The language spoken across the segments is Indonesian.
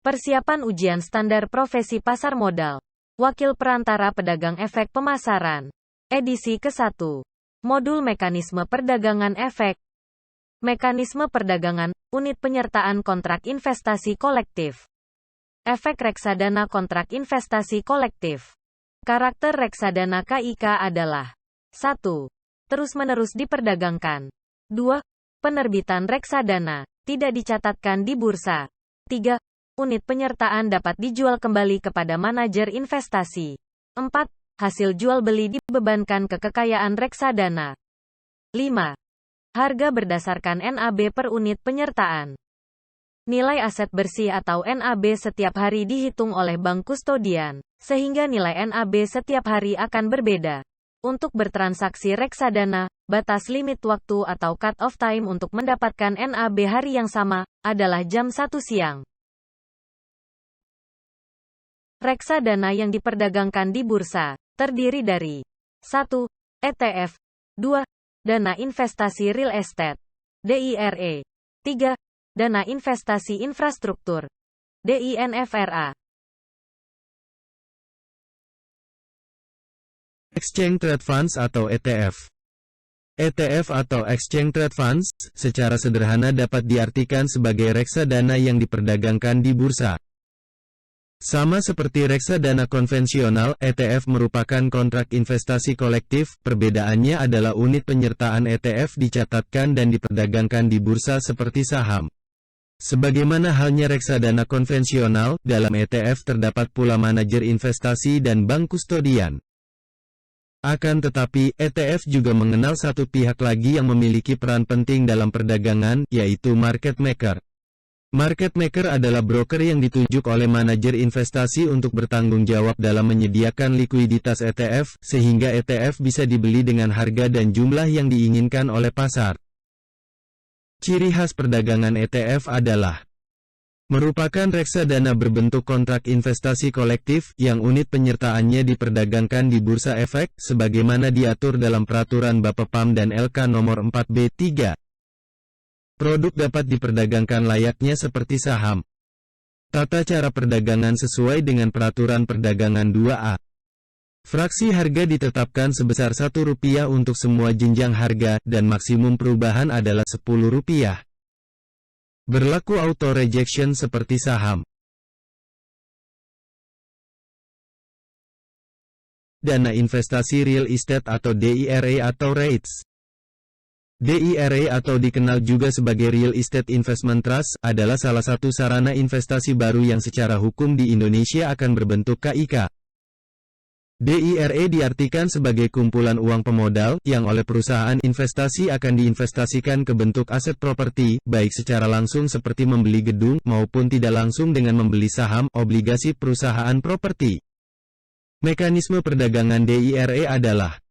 Persiapan ujian standar profesi pasar modal. Wakil perantara pedagang efek pemasaran. Edisi ke-1. Modul mekanisme perdagangan efek. Mekanisme perdagangan, unit penyertaan kontrak investasi kolektif. Efek reksadana kontrak investasi kolektif. Karakter reksadana KIK adalah 1. Terus-menerus diperdagangkan. 2. Penerbitan reksadana tidak dicatatkan di bursa. 3. Unit penyertaan dapat dijual kembali kepada manajer investasi. 4. Hasil jual beli dibebankan ke kekayaan reksadana. 5. Harga berdasarkan NAB per unit penyertaan. Nilai aset bersih atau NAB setiap hari dihitung oleh bank kustodian, sehingga nilai NAB setiap hari akan berbeda. Untuk bertransaksi reksadana, batas limit waktu atau cut-off time untuk mendapatkan NAB hari yang sama, adalah jam 1 siang. Reksadana yang diperdagangkan di bursa, terdiri dari 1. ETF 2. Dana investasi real estate, DIRE 3. Dana investasi infrastruktur, DINFRA. Exchange Trade Funds atau ETF. ETF atau Exchange Trade Funds, secara sederhana dapat diartikan sebagai reksadana yang diperdagangkan di bursa. Sama seperti reksadana konvensional, ETF merupakan kontrak investasi kolektif, perbedaannya adalah unit penyertaan ETF dicatatkan dan diperdagangkan di bursa seperti saham. Sebagaimana halnya reksadana konvensional, dalam ETF terdapat pula manajer investasi dan bank kustodian. Akan tetapi, ETF juga mengenal satu pihak lagi yang memiliki peran penting dalam perdagangan, yaitu market maker. Market maker adalah broker yang ditunjuk oleh manajer investasi untuk bertanggung jawab dalam menyediakan likuiditas ETF, sehingga ETF bisa dibeli dengan harga dan jumlah yang diinginkan oleh pasar. Ciri khas perdagangan ETF adalah merupakan reksadana berbentuk kontrak investasi kolektif, yang unit penyertaannya diperdagangkan di Bursa Efek, sebagaimana diatur dalam Peraturan Bapepam dan LK Nomor 4B3. Produk dapat diperdagangkan layaknya seperti saham. Tata cara perdagangan sesuai dengan Peraturan Perdagangan 2A. Fraksi harga ditetapkan sebesar Rp1 untuk semua jenjang harga, dan maksimum perubahan adalah Rp10. Berlaku auto rejection seperti saham. Dana investasi real estate atau DIRE atau REITs. DIRE atau dikenal juga sebagai Real Estate Investment Trust, adalah salah satu sarana investasi baru yang secara hukum di Indonesia akan berbentuk KIK. DIRE diartikan sebagai kumpulan uang pemodal, yang oleh perusahaan investasi akan diinvestasikan ke bentuk aset properti, baik secara langsung seperti membeli gedung, maupun tidak langsung dengan membeli saham, obligasi perusahaan properti. Mekanisme perdagangan DIRE adalah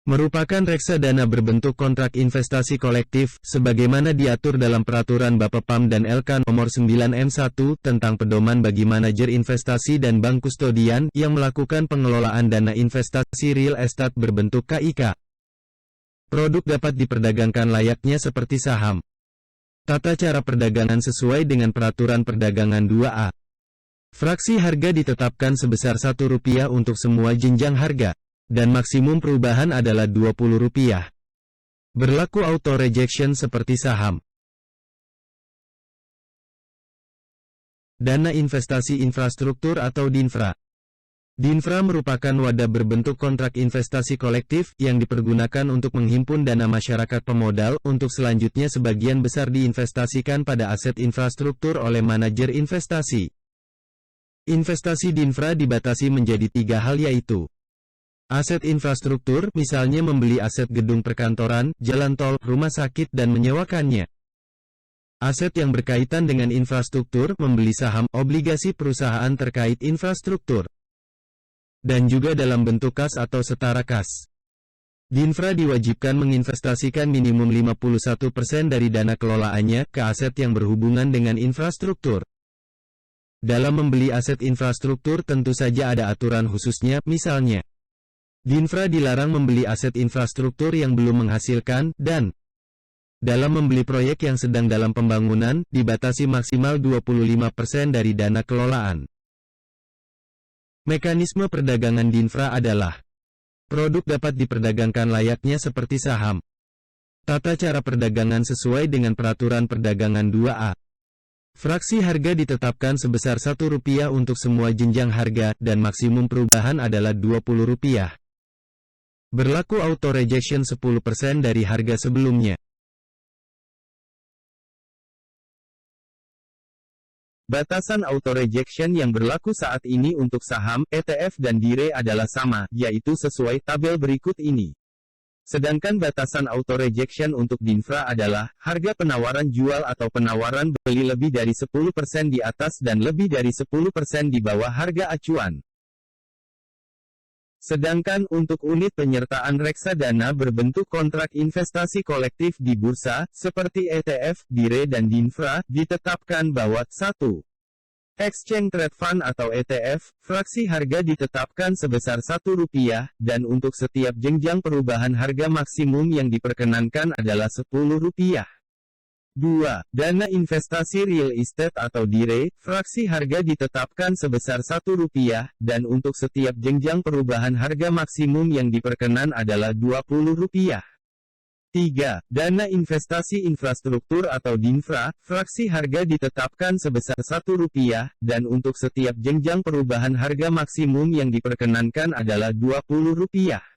merupakan reksadana berbentuk kontrak investasi kolektif, sebagaimana diatur dalam Peraturan Bapepam dan LK Nomor 9M1 tentang pedoman bagi manajer investasi dan bank kustodian yang melakukan pengelolaan dana investasi real estate berbentuk KIK. Produk dapat diperdagangkan layaknya seperti saham. Tata cara perdagangan sesuai dengan Peraturan Perdagangan 2A. Fraksi harga ditetapkan sebesar Rp1 untuk semua jenjang harga, dan maksimum perubahan adalah Rp20. Berlaku auto rejection seperti saham. Dana investasi infrastruktur atau DINFRA. DINFRA merupakan wadah berbentuk kontrak investasi kolektif, yang dipergunakan untuk menghimpun dana masyarakat pemodal, untuk selanjutnya sebagian besar diinvestasikan pada aset infrastruktur oleh manajer investasi. Investasi DINFRA dibatasi menjadi 3 hal yaitu aset infrastruktur, misalnya membeli aset gedung perkantoran, jalan tol, rumah sakit dan menyewakannya. Aset yang berkaitan dengan infrastruktur, membeli saham, obligasi perusahaan terkait infrastruktur. Dan juga dalam bentuk kas atau setara kas. DINFRA diwajibkan menginvestasikan minimum 51% dari dana kelolaannya ke aset yang berhubungan dengan infrastruktur. Dalam membeli aset infrastruktur tentu saja ada aturan khususnya, misalnya DINFRA dilarang membeli aset infrastruktur yang belum menghasilkan, dan Dalam membeli proyek yang sedang dalam pembangunan, dibatasi maksimal 25% dari dana kelolaan. Mekanisme perdagangan DINFRA adalah: produk dapat diperdagangkan layaknya seperti saham. Tata cara perdagangan sesuai dengan Peraturan Perdagangan 2A. Fraksi harga ditetapkan sebesar Rp1 untuk semua jenjang harga, dan maksimum perubahan adalah Rp20. Berlaku auto rejection 10% dari harga sebelumnya. Batasan auto rejection yang berlaku saat ini untuk saham, ETF dan DIRE adalah sama, yaitu sesuai tabel berikut ini. Sedangkan batasan auto rejection untuk DINFRA adalah harga penawaran jual atau penawaran beli lebih dari 10% di atas dan lebih dari 10% di bawah harga acuan. Sedangkan untuk unit penyertaan reksadana berbentuk kontrak investasi kolektif di bursa, seperti ETF, DIRE dan DINFRA, ditetapkan bahwa 1. Exchange Trade Fund atau ETF, fraksi harga ditetapkan sebesar Rp1, dan untuk setiap jenjang perubahan harga maksimum yang diperkenankan adalah Rp10. 2. Dana investasi real estate atau DIRE, fraksi harga ditetapkan sebesar Rp1, dan untuk setiap jenjang perubahan harga maksimum yang diperkenan adalah Rp20. 3. Dana investasi infrastruktur atau DINFRA, fraksi harga ditetapkan sebesar Rp1, dan untuk setiap jenjang perubahan harga maksimum yang diperkenankan adalah Rp20.